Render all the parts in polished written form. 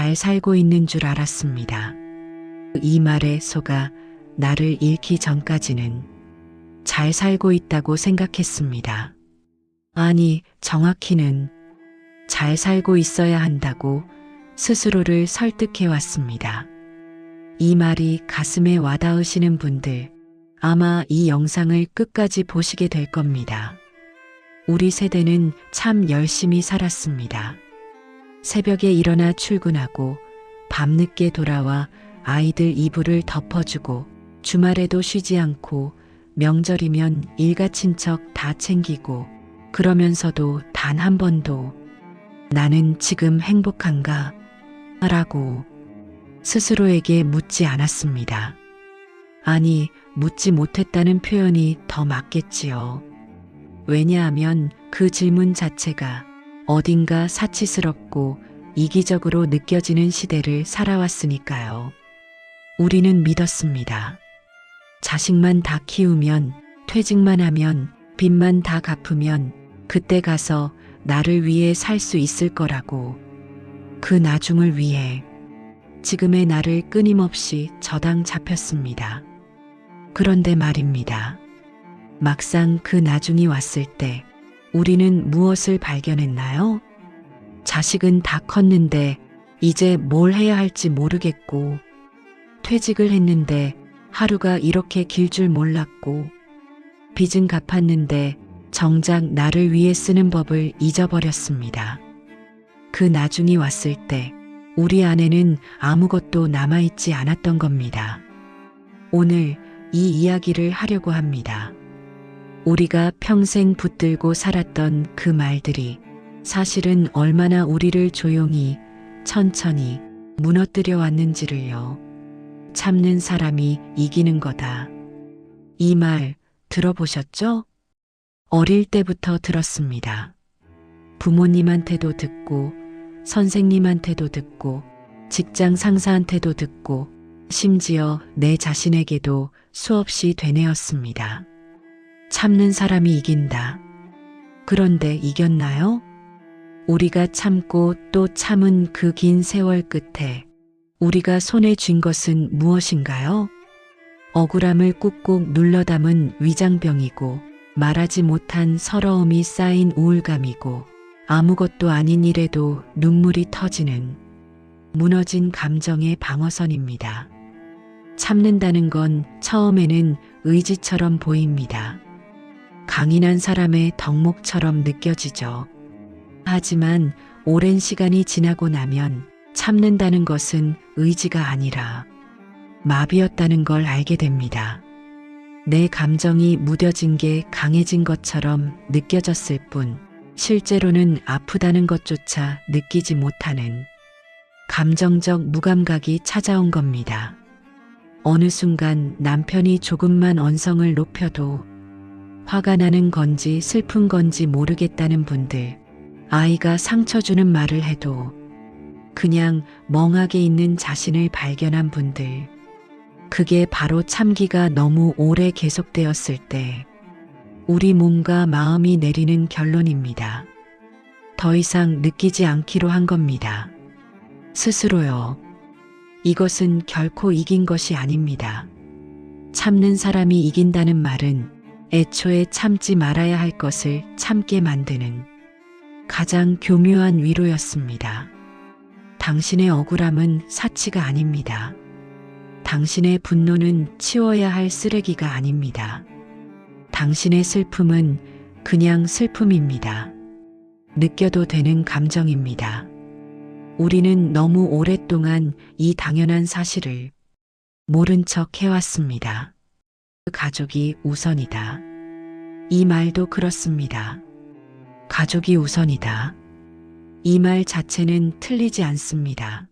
잘 살고 있는 줄 알았습니다. 이 말에 속아 나를 잃기 전까지는 잘 살고 있다고 생각했습니다. 아니, 정확히는 잘 살고 있어야 한다고 스스로를 설득해 왔습니다. 이 말이 가슴에 와닿으시는 분들, 아마 이 영상을 끝까지 보시게 될 겁니다. 우리 세대는 참 열심히 살았습니다. 새벽에 일어나 출근하고 밤늦게 돌아와 아이들 이불을 덮어주고 주말에도 쉬지 않고 명절이면 일가 친척 다 챙기고 그러면서도 단 한 번도 나는 지금 행복한가? 라고 스스로에게 묻지 않았습니다. 아니, 묻지 못했다는 표현이 더 맞겠지요. 왜냐하면 그 질문 자체가 어딘가 사치스럽고 이기적으로 느껴지는 시대를 살아왔으니까요. 우리는 믿었습니다. 자식만 다 키우면, 퇴직만 하면, 빚만 다 갚으면 그때 가서 나를 위해 살 수 있을 거라고. 그 나중을 위해 지금의 나를 끊임없이 저당 잡혔습니다. 그런데 말입니다. 막상 그 나중이 왔을 때 우리는 무엇을 발견했나요? 자식은 다 컸는데 이제 뭘 해야 할지 모르겠고, 퇴직을 했는데 하루가 이렇게 길 줄 몰랐고, 빚은 갚았는데 정작 나를 위해 쓰는 법을 잊어버렸습니다. 그 나중이 왔을 때 우리 안에는 아무것도 남아있지 않았던 겁니다. 오늘 이 이야기를 하려고 합니다. 우리가 평생 붙들고 살았던 그 말들이 사실은 얼마나 우리를 조용히, 천천히 무너뜨려 왔는지를요. 참는 사람이 이기는 거다. 이 말 들어보셨죠? 어릴 때부터 들었습니다. 부모님한테도 듣고, 선생님한테도 듣고, 직장 상사한테도 듣고, 심지어 내 자신에게도 수없이 되뇌었습니다. 참는 사람이 이긴다. 그런데 이겼나요? 우리가 참고 또 참은 그 긴 세월 끝에 우리가 손에 쥔 것은 무엇인가요? 억울함을 꾹꾹 눌러 담은 위장병이고, 말하지 못한 서러움이 쌓인 우울감이고, 아무것도 아닌 일에도 눈물이 터지는 무너진 감정의 방어선입니다. 참는다는 건 처음에는 의지처럼 보입니다. 강인한 사람의 덕목처럼 느껴지죠. 하지만 오랜 시간이 지나고 나면 참는다는 것은 의지가 아니라 마비였다는 걸 알게 됩니다. 내 감정이 무뎌진 게 강해진 것처럼 느껴졌을 뿐, 실제로는 아프다는 것조차 느끼지 못하는 감정적 무감각이 찾아온 겁니다. 어느 순간 남편이 조금만 언성을 높여도 화가 나는 건지 슬픈 건지 모르겠다는 분들, 아이가 상처 주는 말을 해도 그냥 멍하게 있는 자신을 발견한 분들, 그게 바로 참기가 너무 오래 계속되었을 때 우리 몸과 마음이 내리는 결론입니다. 더 이상 느끼지 않기로 한 겁니다. 스스로요. 이것은 결코 이긴 것이 아닙니다. 참는 사람이 이긴다는 말은 애초에 참지 말아야 할 것을 참게 만드는 가장 교묘한 위로였습니다. 당신의 억울함은 사치가 아닙니다. 당신의 분노는 치워야 할 쓰레기가 아닙니다. 당신의 슬픔은 그냥 슬픔입니다. 느껴도 되는 감정입니다. 우리는 너무 오랫동안 이 당연한 사실을 모른 척 해왔습니다. 가족이 우선이다. 이 말도 그렇습니다. 가족이 우선이다. 이 말 자체는 틀리지 않습니다.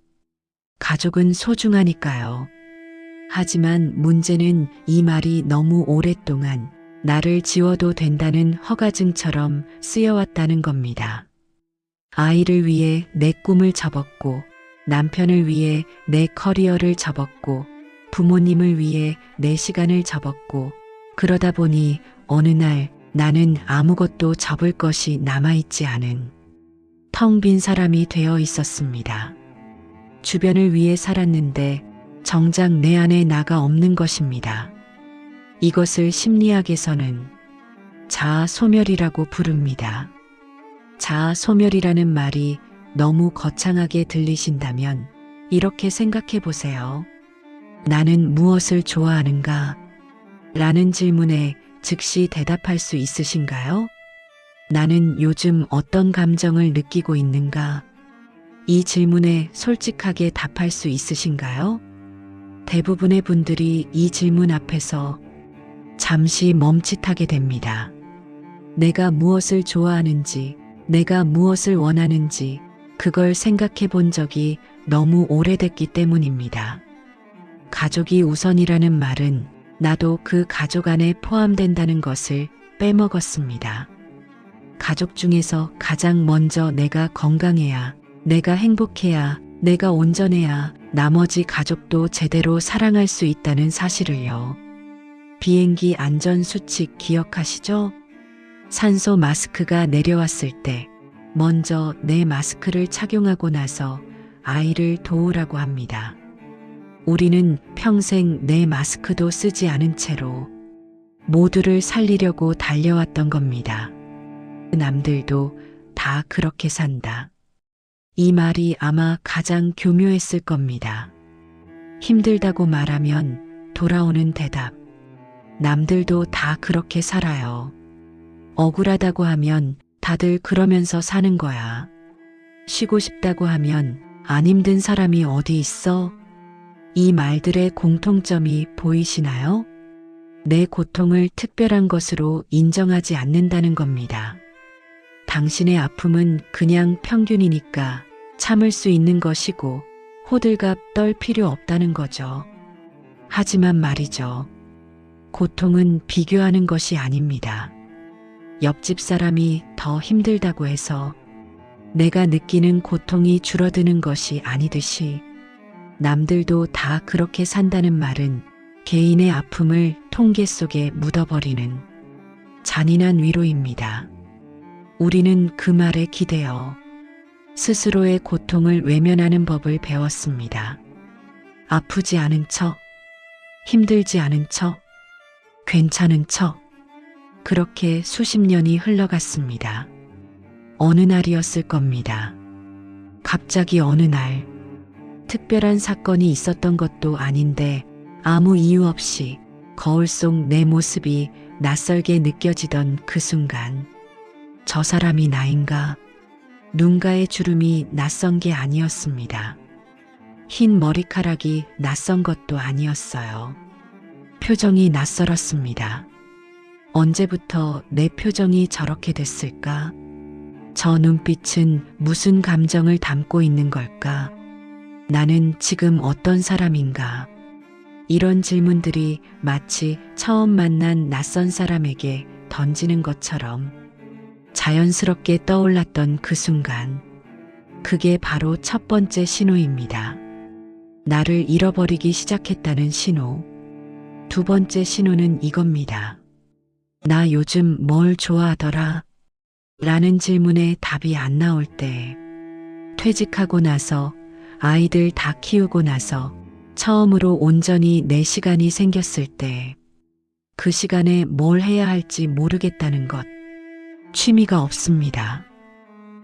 가족은 소중하니까요. 하지만 문제는 이 말이 너무 오랫동안 나를 지워도 된다는 허가증처럼 쓰여왔다는 겁니다. 아이를 위해 내 꿈을 접었고, 남편을 위해 내 커리어를 접었고, 부모님을 위해 내 시간을 접었고, 그러다 보니 어느 날 나는 아무것도 접을 것이 남아있지 않은 텅 빈 사람이 되어 있었습니다. 주변을 위해 살았는데 정작 내 안에 나가 없는 것입니다. 이것을 심리학에서는 자아 소멸이라고 부릅니다. 자아 소멸이라는 말이 너무 거창하게 들리신다면 이렇게 생각해 보세요. 나는 무엇을 좋아하는가? 라는 질문에 즉시 대답할 수 있으신가요? 나는 요즘 어떤 감정을 느끼고 있는가? 이 질문에 솔직하게 답할 수 있으신가요? 대부분의 분들이 이 질문 앞에서 잠시 멈칫하게 됩니다. 내가 무엇을 좋아하는지, 내가 무엇을 원하는지, 그걸 생각해 본 적이 너무 오래됐기 때문입니다. 가족이 우선이라는 말은 나도 그 가족 안에 포함된다는 것을 빼먹었습니다. 가족 중에서 가장 먼저 내가 건강해야, 내가 행복해야, 내가 온전해야 나머지 가족도 제대로 사랑할 수 있다는 사실을요. 비행기 안전수칙 기억하시죠? 산소 마스크가 내려왔을 때 먼저 내 마스크를 착용하고 나서 아이를 도우라고 합니다. 우리는 평생 내 마스크도 쓰지 않은 채로 모두를 살리려고 달려왔던 겁니다. 남들도 다 그렇게 산다. 이 말이 아마 가장 교묘했을 겁니다. 힘들다고 말하면 돌아오는 대답. 남들도 다 그렇게 살아요. 억울하다고 하면 다들 그러면서 사는 거야. 쉬고 싶다고 하면 안 힘든 사람이 어디 있어? 이 말들의 공통점이 보이시나요? 내 고통을 특별한 것으로 인정하지 않는다는 겁니다. 당신의 아픔은 그냥 평균이니까 참을 수 있는 것이고 호들갑 떨 필요 없다는 거죠. 하지만 말이죠. 고통은 비교하는 것이 아닙니다. 옆집 사람이 더 힘들다고 해서 내가 느끼는 고통이 줄어드는 것이 아니듯이 남들도 다 그렇게 산다는 말은 개인의 아픔을 통계 속에 묻어버리는 잔인한 위로입니다. 우리는 그 말에 기대어 스스로의 고통을 외면하는 법을 배웠습니다. 아프지 않은 척, 힘들지 않은 척, 괜찮은 척. 그렇게 수십 년이 흘러갔습니다. 어느 날이었을 겁니다. 갑자기 어느 날, 특별한 사건이 있었던 것도 아닌데 아무 이유 없이 거울 속 내 모습이 낯설게 느껴지던 그 순간, 저 사람이 나인가? 눈가의 주름이 낯선 게 아니었습니다. 흰 머리카락이 낯선 것도 아니었어요. 표정이 낯설었습니다. 언제부터 내 표정이 저렇게 됐을까? 저 눈빛은 무슨 감정을 담고 있는 걸까? 나는 지금 어떤 사람인가? 이런 질문들이 마치 처음 만난 낯선 사람에게 던지는 것처럼 자연스럽게 떠올랐던 그 순간, 그게 바로 첫 번째 신호입니다. 나를 잃어버리기 시작했다는 신호. 두 번째 신호는 이겁니다. 나 요즘 뭘 좋아하더라? 라는 질문에 답이 안 나올 때, 퇴직하고 나서, 아이들 다 키우고 나서, 처음으로 온전히 내 시간이 생겼을 때, 그 시간에 뭘 해야 할지 모르겠다는 것. 취미가 없습니다.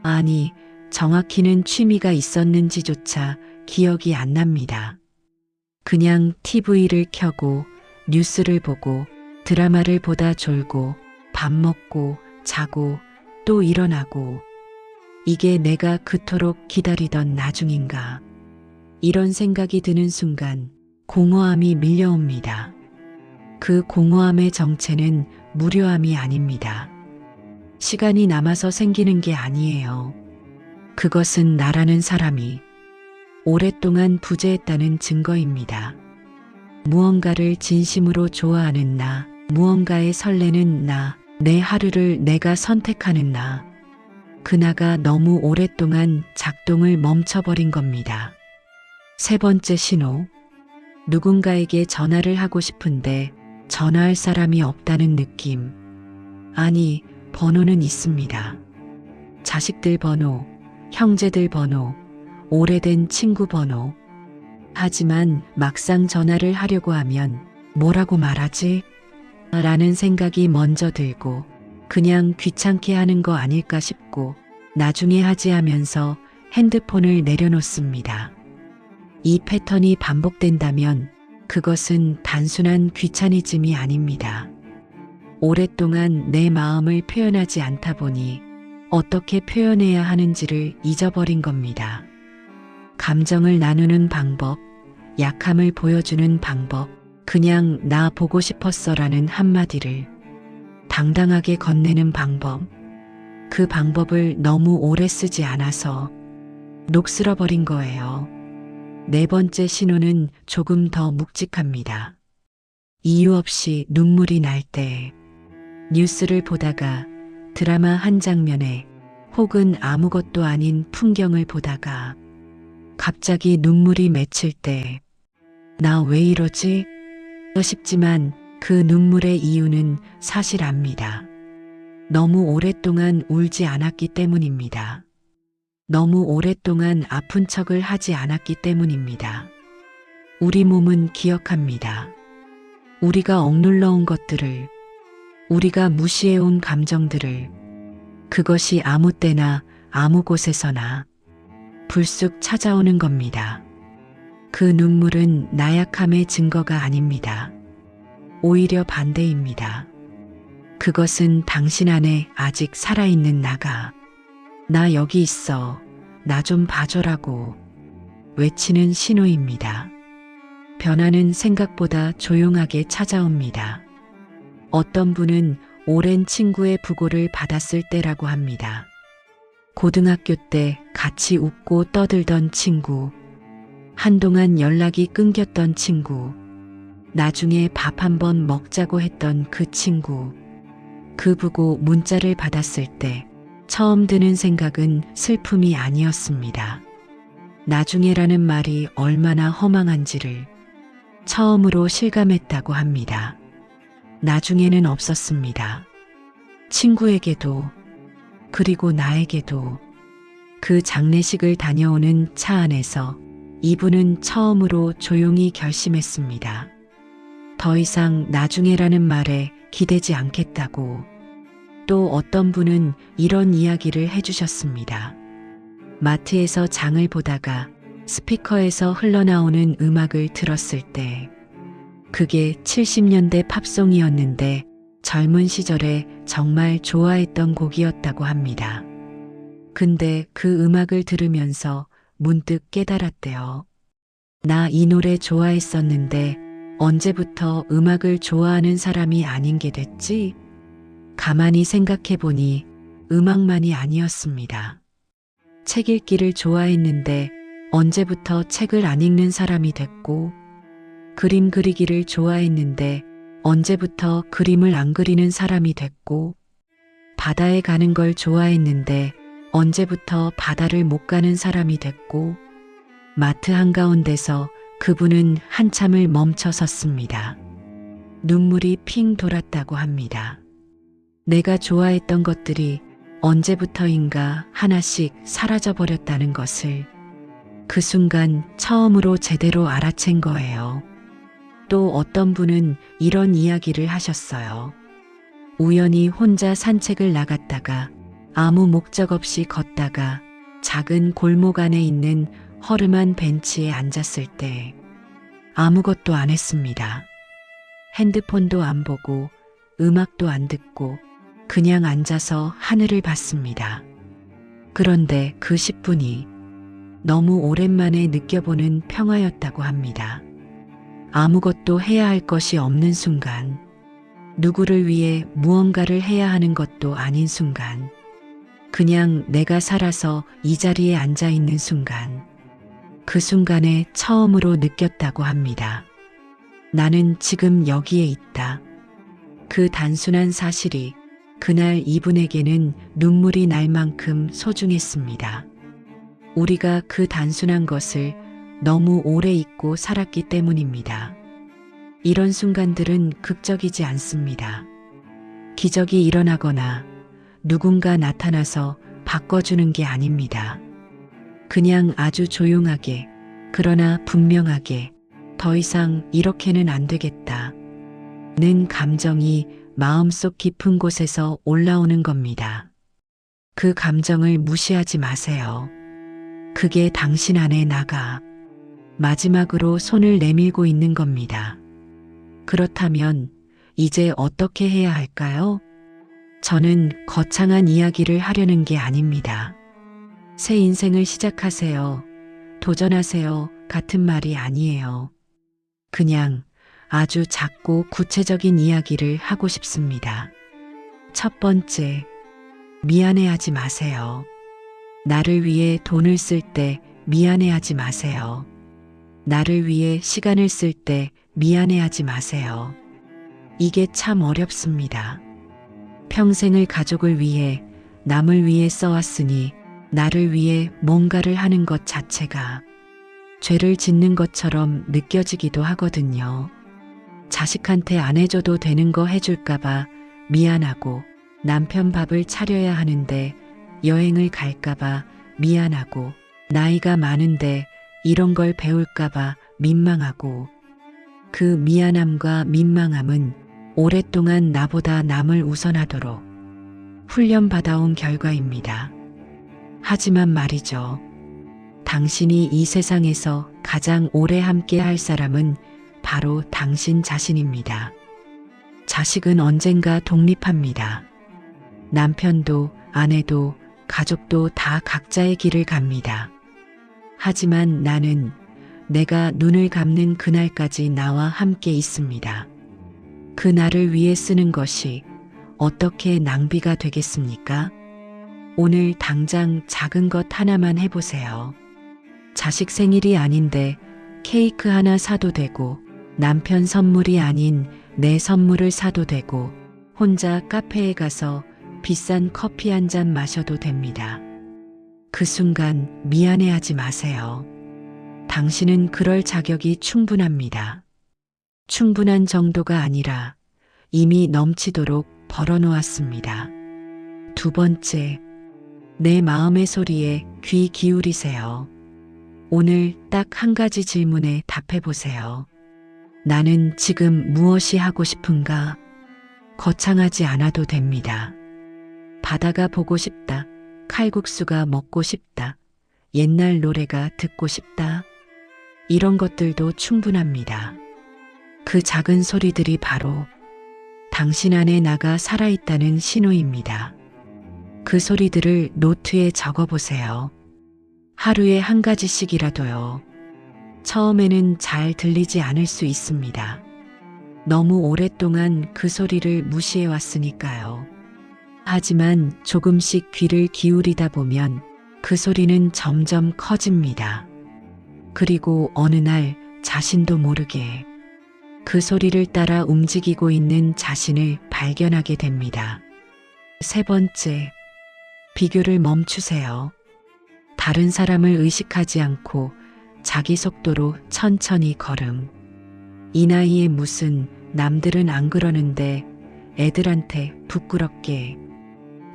아니, 정확히는 취미가 있었는지조차 기억이 안 납니다. 그냥 TV를 켜고 뉴스를 보고 드라마를 보다 졸고 밥 먹고 자고 또 일어나고, 이게 내가 그토록 기다리던 나중인가? 이런 생각이 드는 순간 공허함이 밀려옵니다. 그 공허함의 정체는 무료함이 아닙니다. 시간이 남아서 생기는 게 아니에요. 그것은 나라는 사람이 오랫동안 부재했다는 증거입니다. 무언가를 진심으로 좋아하는 나, 무언가에 설레는 나, 내 하루를 내가 선택하는 나. 그 나가 너무 오랫동안 작동을 멈춰버린 겁니다. 세 번째 신호. 누군가에게 전화를 하고 싶은데 전화할 사람이 없다는 느낌. 아니, 번호는 있습니다. 자식들 번호, 형제들 번호, 오래된 친구 번호. 하지만 막상 전화를 하려고 하면 뭐라고 말하지? 라는 생각이 먼저 들고 그냥 귀찮게 하는 거 아닐까 싶고 나중에 하지 하면서 핸드폰을 내려놓습니다. 이 패턴이 반복된다면 그것은 단순한 귀차니즘이 아닙니다. 오랫동안 내 마음을 표현하지 않다 보니 어떻게 표현해야 하는지를 잊어버린 겁니다. 감정을 나누는 방법, 약함을 보여주는 방법, 그냥 나 보고 싶었어라는 한마디를 당당하게 건네는 방법, 그 방법을 너무 오래 쓰지 않아서 녹슬어버린 거예요. 네 번째 신호는 조금 더 묵직합니다. 이유 없이 눈물이 날 때, 뉴스를 보다가 드라마 한 장면에 혹은 아무것도 아닌 풍경을 보다가 갑자기 눈물이 맺힐 때, 나 왜 이러지? 싶지만 그 눈물의 이유는 사실 압니다. 너무 오랫동안 울지 않았기 때문입니다. 너무 오랫동안 아픈 척을 하지 않았기 때문입니다. 우리 몸은 기억합니다. 우리가 억눌러 온 것들을, 우리가 무시해온 감정들을, 그것이 아무 때나 아무 곳에서나 불쑥 찾아오는 겁니다. 그 눈물은 나약함의 증거가 아닙니다. 오히려 반대입니다. 그것은 당신 안에 아직 살아있는 나가, 나 여기 있어, 나 좀 봐줘라고 외치는 신호입니다. 변화는 생각보다 조용하게 찾아옵니다. 어떤 분은 오랜 친구의 부고를 받았을 때라고 합니다. 고등학교 때 같이 웃고 떠들던 친구, 한동안 연락이 끊겼던 친구, 나중에 밥 한번 먹자고 했던 그 친구, 그 부고 문자를 받았을 때 처음 드는 생각은 슬픔이 아니었습니다. 나중에라는 말이 얼마나 허망한지를 처음으로 실감했다고 합니다. 나중에는 없었습니다. 친구에게도, 그리고 나에게도. 그 장례식을 다녀오는 차 안에서 이분은 처음으로 조용히 결심했습니다. 더 이상 나중에라는 말에 기대지 않겠다고. 또 어떤 분은 이런 이야기를 해주셨습니다. 마트에서 장을 보다가 스피커에서 흘러나오는 음악을 들었을 때 그게 70년대 팝송이었는데 젊은 시절에 정말 좋아했던 곡이었다고 합니다. 근데 그 음악을 들으면서 문득 깨달았대요. 나 이 노래 좋아했었는데 언제부터 음악을 좋아하는 사람이 아닌 게 됐지? 가만히 생각해보니 음악만이 아니었습니다. 책 읽기를 좋아했는데 언제부터 책을 안 읽는 사람이 됐고, 그림 그리기를 좋아했는데 언제부터 그림을 안 그리는 사람이 됐고, 바다에 가는 걸 좋아했는데 언제부터 바다를 못 가는 사람이 됐고, 마트 한가운데서 그분은 한참을 멈춰 섰습니다. 눈물이 핑 돌았다고 합니다. 내가 좋아했던 것들이 언제부터인가 하나씩 사라져 버렸다는 것을 그 순간 처음으로 제대로 알아챈 거예요. 또 어떤 분은 이런 이야기를 하셨어요. 우연히 혼자 산책을 나갔다가 아무 목적 없이 걷다가 작은 골목 안에 있는 허름한 벤치에 앉았을 때 아무것도 안 했습니다. 핸드폰도 안 보고 음악도 안 듣고 그냥 앉아서 하늘을 봤습니다. 그런데 그 10분이 너무 오랜만에 느껴보는 평화였다고 합니다. 아무것도 해야 할 것이 없는 순간, 누구를 위해 무언가를 해야 하는 것도 아닌 순간, 그냥 내가 살아서 이 자리에 앉아 있는 순간, 그 순간에 처음으로 느꼈다고 합니다. 나는 지금 여기에 있다. 그 단순한 사실이 그날 이분에게는 눈물이 날 만큼 소중했습니다. 우리가 그 단순한 것을 너무 오래 잊고 살았기 때문입니다. 이런 순간들은 극적이지 않습니다. 기적이 일어나거나 누군가 나타나서 바꿔주는 게 아닙니다. 그냥 아주 조용하게, 그러나 분명하게 더 이상 이렇게는 안 되겠다. 는 감정이 마음속 깊은 곳에서 올라오는 겁니다. 그 감정을 무시하지 마세요. 그게 당신 안에 나가 마지막으로 손을 내밀고 있는 겁니다. 그렇다면 이제 어떻게 해야 할까요? 저는 거창한 이야기를 하려는 게 아닙니다. 새 인생을 시작하세요. 도전하세요. 같은 말이 아니에요. 그냥 아주 작고 구체적인 이야기를 하고 싶습니다. 첫 번째, 미안해하지 마세요. 나를 위해 돈을 쓸 때 미안해하지 마세요. 나를 위해 시간을 쓸 때 미안해하지 마세요. 이게 참 어렵습니다. 평생을 가족을 위해, 남을 위해 써왔으니 나를 위해 뭔가를 하는 것 자체가 죄를 짓는 것처럼 느껴지기도 하거든요. 자식한테 안 해줘도 되는 거 해줄까봐 미안하고, 남편 밥을 차려야 하는데 여행을 갈까봐 미안하고, 나이가 많은데 이런 걸 배울까봐 민망하고, 그 미안함과 민망함은 오랫동안 나보다 남을 우선하도록 훈련받아온 결과입니다. 하지만 말이죠. 당신이 이 세상에서 가장 오래 함께 할 사람은 바로 당신 자신입니다. 자식은 언젠가 독립합니다. 남편도 아내도 가족도 다 각자의 길을 갑니다. 하지만 나는 내가 눈을 감는 그날까지 나와 함께 있습니다. 그 날을 위해 쓰는 것이 어떻게 낭비가 되겠습니까? 오늘 당장 작은 것 하나만 해보세요. 자식 생일이 아닌데 케이크 하나 사도 되고, 남편 선물이 아닌 내 선물을 사도 되고, 혼자 카페에 가서 비싼 커피 한 잔 마셔도 됩니다. 그 순간 미안해하지 마세요. 당신은 그럴 자격이 충분합니다. 충분한 정도가 아니라 이미 넘치도록 벌어놓았습니다. 두 번째, 내 마음의 소리에 귀 기울이세요. 오늘 딱 한 가지 질문에 답해 보세요. 나는 지금 무엇이 하고 싶은가? 거창하지 않아도 됩니다. 바다가 보고 싶다. 칼국수가 먹고 싶다. 옛날 노래가 듣고 싶다. 이런 것들도 충분합니다. 그 작은 소리들이 바로 당신 안에 나가 살아있다는 신호입니다. 그 소리들을 노트에 적어보세요. 하루에 한 가지씩이라도요. 처음에는 잘 들리지 않을 수 있습니다. 너무 오랫동안 그 소리를 무시해왔으니까요. 하지만 조금씩 귀를 기울이다 보면 그 소리는 점점 커집니다. 그리고 어느 날 자신도 모르게 그 소리를 따라 움직이고 있는 자신을 발견하게 됩니다. 세 번째, 비교를 멈추세요. 다른 사람을 의식하지 않고 자기 속도로 천천히 걸음. 이 나이에 무슨 남들은 안 그러는데 애들한테 부끄럽게.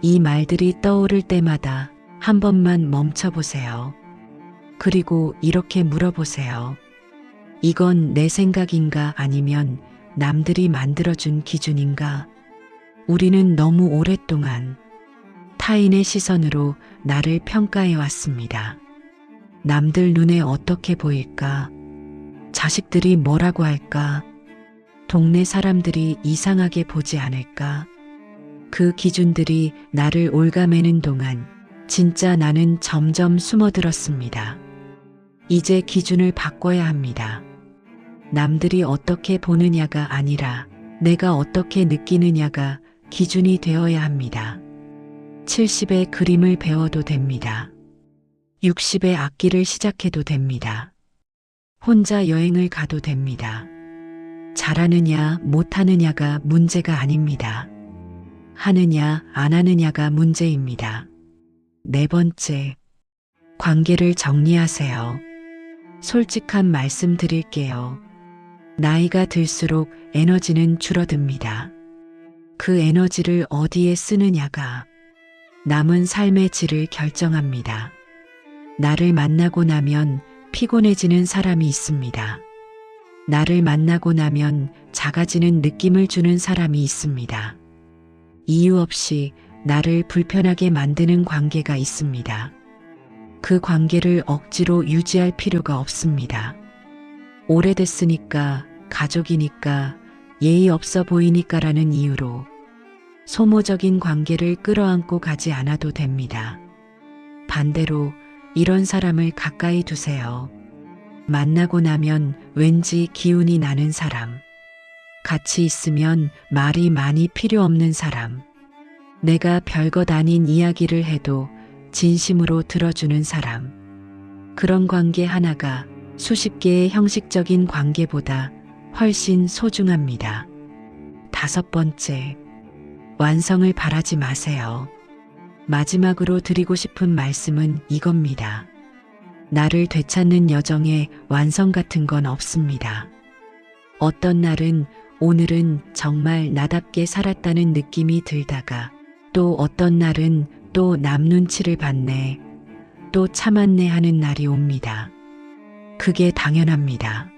이 말들이 떠오를 때마다 한 번만 멈춰보세요. 그리고 이렇게 물어보세요. 이건 내 생각인가 아니면 남들이 만들어준 기준인가? 우리는 너무 오랫동안 타인의 시선으로 나를 평가해 왔습니다. 남들 눈에 어떻게 보일까? 자식들이 뭐라고 할까? 동네 사람들이 이상하게 보지 않을까? 그 기준들이 나를 올가매는 동안 진짜 나는 점점 숨어들었습니다. 이제 기준을 바꿔야 합니다. 남들이 어떻게 보느냐가 아니라 내가 어떻게 느끼느냐가 기준이 되어야 합니다. 70에 그림을 배워도 됩니다. 60에 악기를 시작해도 됩니다. 혼자 여행을 가도 됩니다. 잘하느냐 못하느냐가 문제가 아닙니다. 하느냐 안 하느냐가 문제입니다. 네 번째, 관계를 정리하세요. 솔직한 말씀 드릴게요. 나이가 들수록 에너지는 줄어듭니다. 그 에너지를 어디에 쓰느냐가 남은 삶의 질을 결정합니다. 나를 만나고 나면 피곤해지는 사람이 있습니다. 나를 만나고 나면 작아지는 느낌을 주는 사람이 있습니다. 이유 없이 나를 불편하게 만드는 관계가 있습니다. 그 관계를 억지로 유지할 필요가 없습니다. 오래됐으니까, 가족이니까, 예의 없어 보이니까라는 이유로 소모적인 관계를 끌어안고 가지 않아도 됩니다. 반대로 이런 사람을 가까이 두세요. 만나고 나면 왠지 기운이 나는 사람. 같이 있으면 말이 많이 필요 없는 사람. 내가 별것 아닌 이야기를 해도 진심으로 들어주는 사람. 그런 관계 하나가 수십 개의 형식적인 관계보다 훨씬 소중합니다. 5번째, 완성을 바라지 마세요. 마지막으로 드리고 싶은 말씀은 이겁니다. 나를 되찾는 여정에 완성 같은 건 없습니다. 어떤 날은 오늘은 정말 나답게 살았다는 느낌이 들다가 또 어떤 날은 또 남 눈치를 봤네, 또 참았네 하는 날이 옵니다. 그게 당연합니다.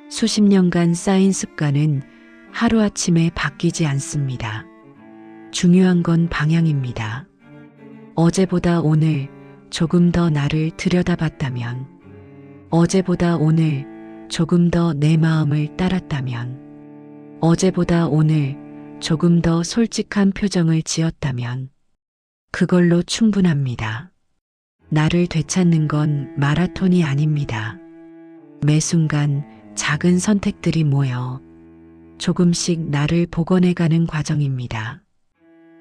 수십 년간 쌓인 습관은 하루아침에 바뀌지 않습니다. 중요한 건 방향입니다. 어제보다 오늘 조금 더 나를 들여다봤다면, 어제보다 오늘 조금 더 내 마음을 따랐다면, 어제보다 오늘 조금 더 솔직한 표정을 지었다면, 그걸로 충분합니다. 나를 되찾는 건 마라톤이 아닙니다. 매 순간 작은 선택들이 모여 조금씩 나를 복원해가는 과정입니다.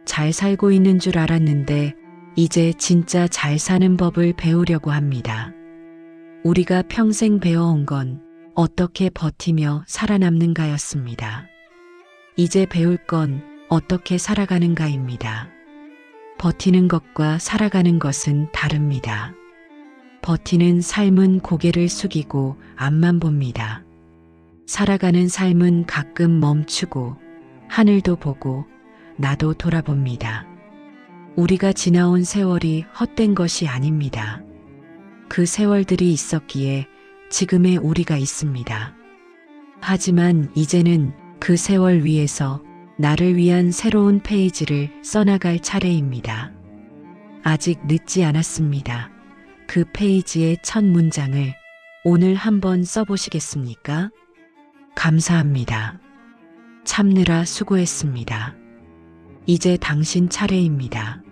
잘 살고 있는 줄 알았는데 이제 진짜 잘 사는 법을 배우려고 합니다. 우리가 평생 배워온 건 어떻게 버티며 살아남는가였습니다. 이제 배울 건 어떻게 살아가는가입니다. 버티는 것과 살아가는 것은 다릅니다. 버티는 삶은 고개를 숙이고 앞만 봅니다. 살아가는 삶은 가끔 멈추고 하늘도 보고 나도 돌아봅니다. 우리가 지나온 세월이 헛된 것이 아닙니다. 그 세월들이 있었기에 지금의 우리가 있습니다. 하지만 이제는 그 세월 위에서 나를 위한 새로운 페이지를 써나갈 차례입니다. 아직 늦지 않았습니다. 그 페이지의 첫 문장을 오늘 한번 써보시겠습니까? 감사합니다. 참느라 수고했습니다. 이제 당신 차례입니다.